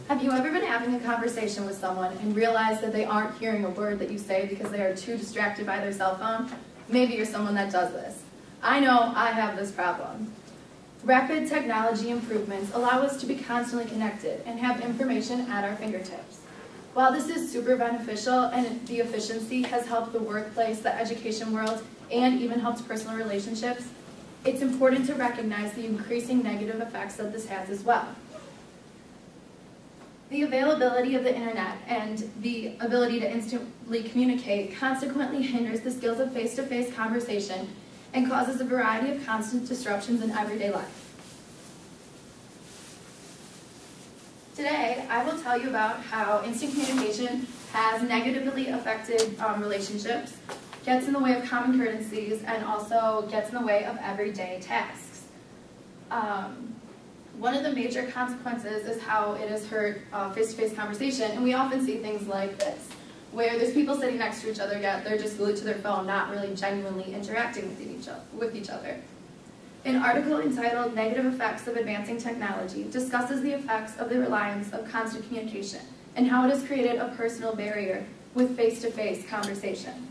Have you ever been having a conversation with someone and realized that they aren't hearing a word that you say because they are too distracted by their cell phone? Maybe you're someone that does this. I know I have this problem. Rapid technology improvements allow us to be constantly connected and have information at our fingertips. While this is super beneficial and the efficiency has helped the workplace, the education world, and even helped personal relationships, it's important to recognize the increasing negative effects that this has as well. The availability of the internet and the ability to instantly communicate consequently hinders the skills of face-to-face conversation and causes a variety of constant disruptions in everyday life. Today, I will tell you about how instant communication has negatively affected relationships, gets in the way of common courtesies, and also gets in the way of everyday tasks. One of the major consequences is how it has hurt face-to-face conversation, and we often see things like this, where there's people sitting next to each other, yet they're just glued to their phone, not really genuinely interacting with each other. An article entitled "Negative Effects of Advancing Technology" discusses the effects of the reliance of constant communication and how it has created a personal barrier with face-to-face conversation.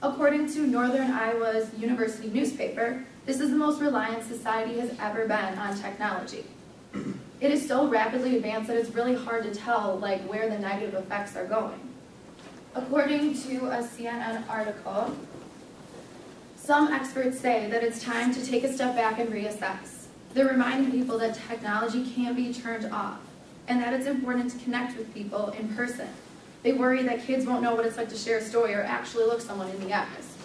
According to Northern Iowa's University newspaper, this is the most reliant society has ever been on technology. It is so rapidly advanced that it's really hard to tell where the negative effects are going. According to a CNN article, some experts say that it's time to take a step back and reassess. They're reminding people that technology can be turned off and that it's important to connect with people in person. They worry that kids won't know what it's like to share a story or actually look someone in the eyes.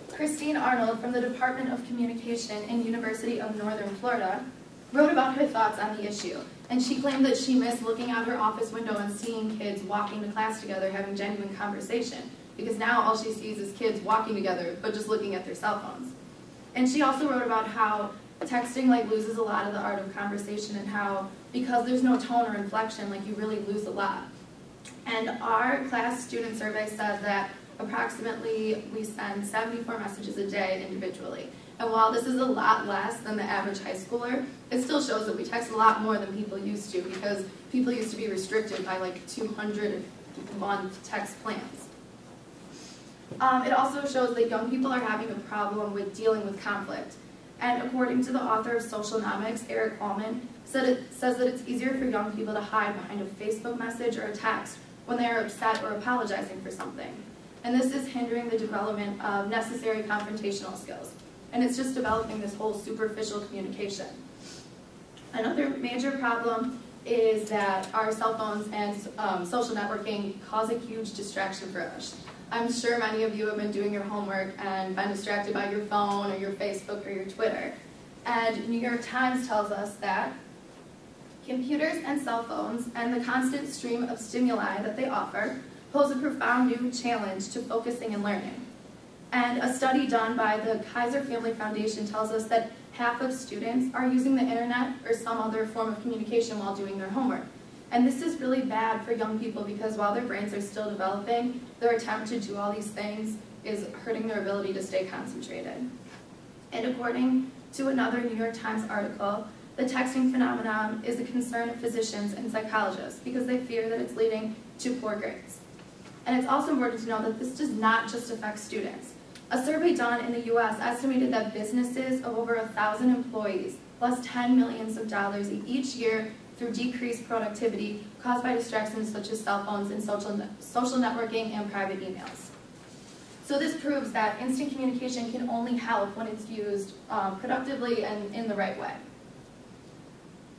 Christine Arnold from the Department of Communication in University of Northern Florida wrote about her thoughts on the issue, and she claimed that she missed looking out her office window and seeing kids walking to class together having genuine conversation, because now all she sees is kids walking together but just looking at their cell phones. And she also wrote about how texting loses a lot of the art of conversation, and how because there's no tone or inflection, you really lose a lot. And our class student survey said that approximately we send 74 messages a day individually. And while this is a lot less than the average high schooler, it still shows that we text a lot more than people used to, because people used to be restricted by 200-month text plans. It also shows that young people are having a problem with dealing with conflict. And according to the author of Socialnomics, COMM, says that it's easier for young people to hide behind a Facebook message or a text when they are upset or apologizing for something. And this is hindering the development of necessary confrontational skills. And it's just developing this whole superficial communication. Another major problem is that our cell phones and social networking cause a huge distraction for us. I'm sure many of you have been doing your homework and been distracted by your phone or your Facebook or your Twitter. And New York Times tells us that computers and cell phones and the constant stream of stimuli that they offer pose a profound new challenge to focusing and learning. And a study done by the Kaiser Family Foundation tells us that half of students are using the internet or some other form of communication while doing their homework. And this is really bad for young people, because while their brains are still developing, their attempt to do all these things is hurting their ability to stay concentrated. And according to another New York Times article, the texting phenomenon is a concern of physicians and psychologists because they fear that it's leading to poor grades. And it's also important to know that this does not just affect students. A survey done in the US estimated that businesses of over 1,000 employees lost $10 million each year through decreased productivity caused by distractions such as cell phones and social networking and private emails. So this proves that instant communication can only help when it's used productively and in the right way.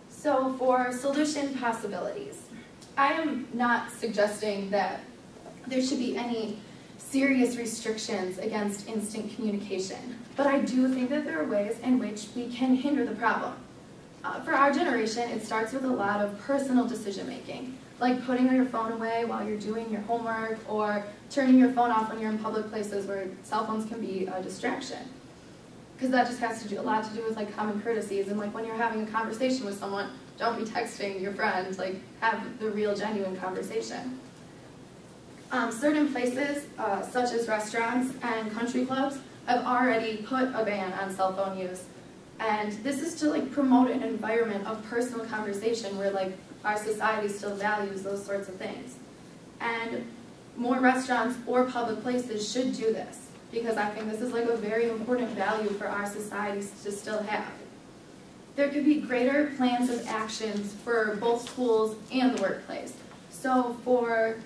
So for solution possibilities, I am not suggesting that there should be any serious restrictions against instant communication, but I do think that there are ways in which we can hinder the problem. For our generation, it starts with a lot of personal decision-making, like putting your phone away while you're doing your homework, or turning your phone off when you're in public places where cell phones can be a distraction. Because that just has to do a lot to do with common courtesies, and when you're having a conversation with someone, don't be texting your friend, have the real genuine conversation. Certain places, such as restaurants and country clubs, have already put a ban on cell phone use. And this is to like promote an environment of personal conversation where like our society still values those sorts of things. And more restaurants or public places should do this, because I think this is like a very important value for our societies to still have. There could be greater plans of actions for both schools and the workplace. So for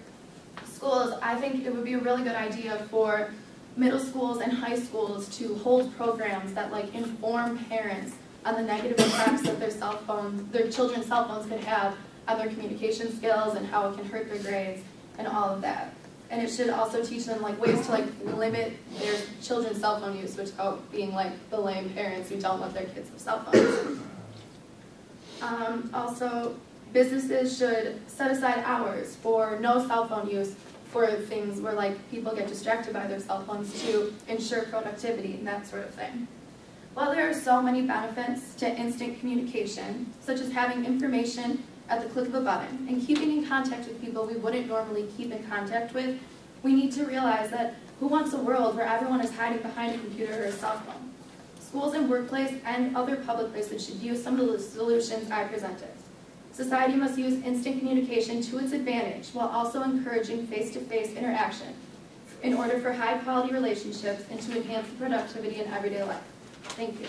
schools, I think it would be a really good idea for middle schools and high schools to hold programs that like inform parents on the negative effects that their children's cell phones could have on their communication skills and how it can hurt their grades and all of that. And it should also teach them like ways to like limit their children's cell phone use without being like the lame parents who don't let their kids have cell phones. Also, businesses should set aside hours for no cell phone use for things where like people get distracted by their cell phones to ensure productivity and that sort of thing. While there are so many benefits to instant communication, such as having information at the click of a button and keeping in contact with people we wouldn't normally keep in contact with, we need to realize that who wants a world where everyone is hiding behind a computer or a cell phone? Schools and workplace and other public places should use some of the solutions I presented. Society must use instant communication to its advantage while also encouraging face-to-face interaction in order for high-quality relationships and to enhance the productivity in everyday life. Thank you.